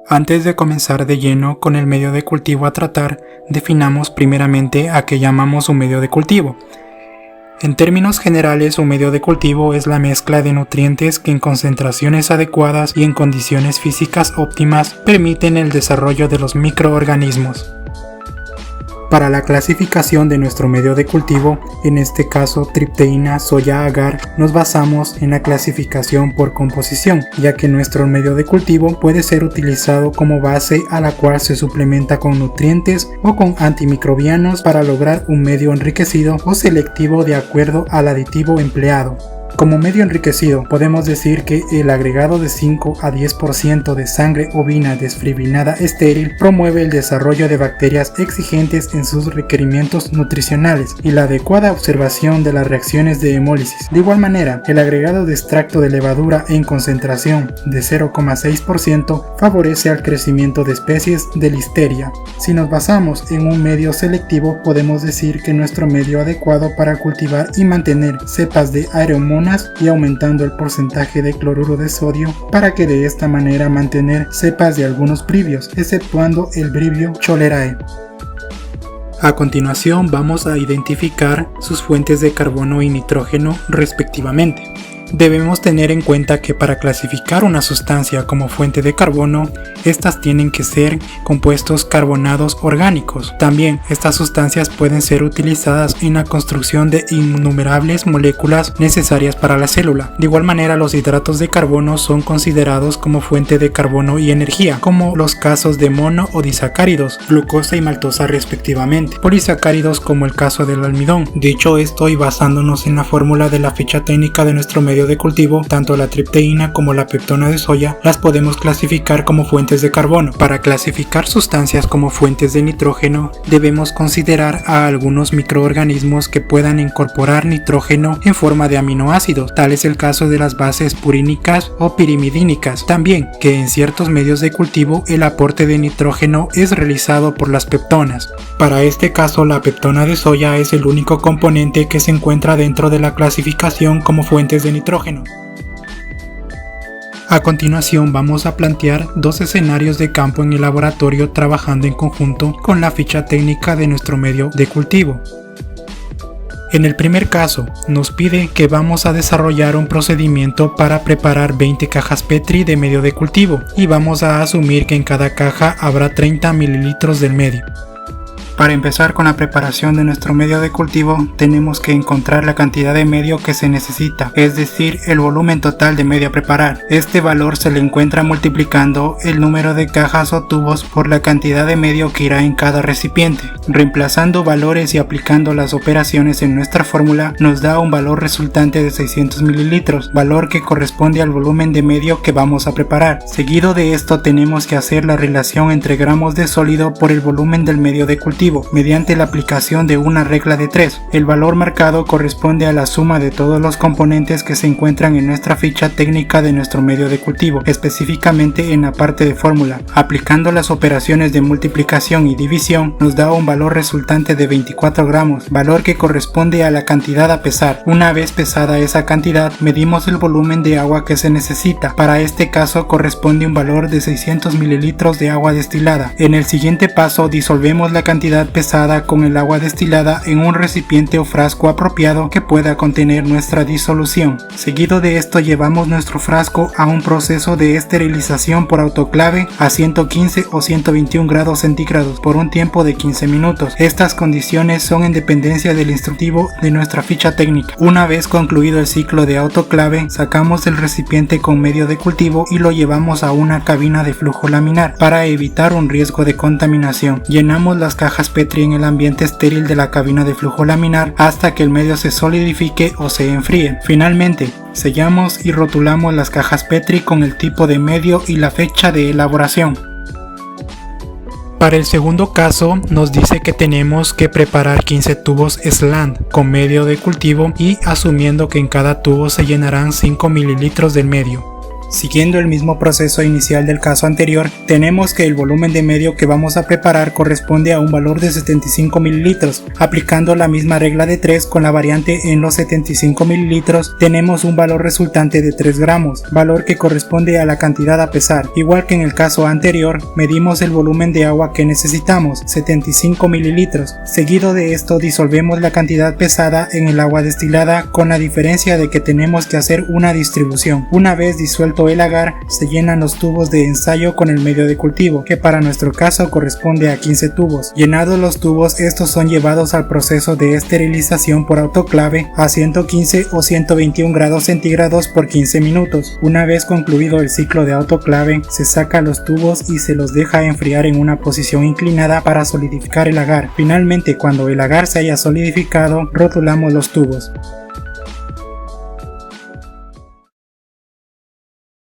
Antes de comenzar de lleno con el medio de cultivo a tratar, definamos primeramente a qué llamamos un medio de cultivo. En términos generales, un medio de cultivo es la mezcla de nutrientes que en concentraciones adecuadas y en condiciones físicas óptimas permiten el desarrollo de los microorganismos. Para la clasificación de nuestro medio de cultivo, en este caso tripteína soya agar, nos basamos en la clasificación por composición, ya que nuestro medio de cultivo puede ser utilizado como base a la cual se suplementa con nutrientes o con antimicrobianos para lograr un medio enriquecido o selectivo de acuerdo al aditivo empleado. Como medio enriquecido, podemos decir que el agregado de 5 a 10% de sangre ovina desfibrilinada estéril promueve el desarrollo de bacterias exigentes en sus requerimientos nutricionales y la adecuada observación de las reacciones de hemólisis. De igual manera, el agregado de extracto de levadura en concentración de 0,6% favorece al crecimiento de especies de listeria. Si nos basamos en un medio selectivo, podemos decir que nuestro medio adecuado para cultivar y mantener cepas de Aeromonas y aumentando el porcentaje de cloruro de sodio para que de esta manera mantener cepas de algunos brivios, exceptuando el brivio Cholerae. A continuación vamos a identificar sus fuentes de carbono y nitrógeno respectivamente. Debemos tener en cuenta que para clasificar una sustancia como fuente de carbono, estas tienen que ser compuestos carbonados orgánicos. También estas sustancias pueden ser utilizadas en la construcción de innumerables moléculas necesarias para la célula. De igual manera, los hidratos de carbono son considerados como fuente de carbono y energía, como los casos de mono o disacáridos, glucosa y maltosa respectivamente. Polisacáridos como el caso del almidón. Dicho esto y basándonos en la fórmula de la ficha técnica de nuestro medio de cultivo, tanto la tripteína como la peptona de soya las podemos clasificar como fuentes de carbono. Para clasificar sustancias como fuentes de nitrógeno, debemos considerar a algunos microorganismos que puedan incorporar nitrógeno en forma de aminoácidos, tal es el caso de las bases purínicas o pirimidínicas. También que en ciertos medios de cultivo el aporte de nitrógeno es realizado por las peptonas. Para este caso, la peptona de soya es el único componente que se encuentra dentro de la clasificación como fuentes de nitrógeno. A continuación vamos a plantear dos escenarios de campo en el laboratorio trabajando en conjunto con la ficha técnica de nuestro medio de cultivo. En el primer caso, nos pide que vamos a desarrollar un procedimiento para preparar 20 cajas Petri de medio de cultivo y vamos a asumir que en cada caja habrá 30 mililitros del medio. Para empezar con la preparación de nuestro medio de cultivo, tenemos que encontrar la cantidad de medio que se necesita, es decir, el volumen total de medio a preparar. Este valor se le encuentra multiplicando el número de cajas o tubos por la cantidad de medio que irá en cada recipiente. Reemplazando valores y aplicando las operaciones en nuestra fórmula, nos da un valor resultante de 600 mililitros, valor que corresponde al volumen de medio que vamos a preparar. Seguido de esto tenemos que hacer la relación entre gramos de sólido por el volumen del medio de cultivo, mediante la aplicación de una regla de 3. El valor marcado corresponde a la suma de todos los componentes que se encuentran en nuestra ficha técnica de nuestro medio de cultivo, específicamente en la parte de fórmula. Aplicando las operaciones de multiplicación y división, nos da un valor resultante de 24 gramos, valor que corresponde a la cantidad a pesar. Una vez pesada esa cantidad, medimos el volumen de agua que se necesita. Para este caso corresponde un valor de 600 mililitros de agua destilada. En el siguiente paso disolvemos la cantidad pesada con el agua destilada en un recipiente o frasco apropiado que pueda contener nuestra disolución. Seguido de esto llevamos nuestro frasco a un proceso de esterilización por autoclave a 115 o 121 grados centígrados por un tiempo de 15 minutos. Estas condiciones son en dependencia del instructivo de nuestra ficha técnica. Una vez concluido el ciclo de autoclave, sacamos el recipiente con medio de cultivo y lo llevamos a una cabina de flujo laminar para evitar un riesgo de contaminación. Llenamos las cajas Petri en el ambiente estéril de la cabina de flujo laminar hasta que el medio se solidifique o se enfríe. Finalmente, sellamos y rotulamos las cajas Petri con el tipo de medio y la fecha de elaboración. Para el segundo caso, nos dice que tenemos que preparar 15 tubos slant con medio de cultivo y asumiendo que en cada tubo se llenarán 5 mililitros del medio. Siguiendo el mismo proceso inicial del caso anterior, tenemos que el volumen de medio que vamos a preparar corresponde a un valor de 75 ml. Aplicando la misma regla de 3 con la variante en los 75 ml, tenemos un valor resultante de 3 gramos, valor que corresponde a la cantidad a pesar. Igual que en el caso anterior, medimos el volumen de agua que necesitamos, 75 ml. Seguido de esto disolvemos la cantidad pesada en el agua destilada, con la diferencia de que tenemos que hacer una distribución. Una vez disuelto el agar, se llenan los tubos de ensayo con el medio de cultivo, que para nuestro caso corresponde a 15 tubos. Llenados los tubos, estos son llevados al proceso de esterilización por autoclave a 115 o 121 grados centígrados por 15 minutos. Una vez concluido el ciclo de autoclave, se saca los tubos y se los deja enfriar en una posición inclinada para solidificar el agar. Finalmente, cuando el agar se haya solidificado, rotulamos los tubos.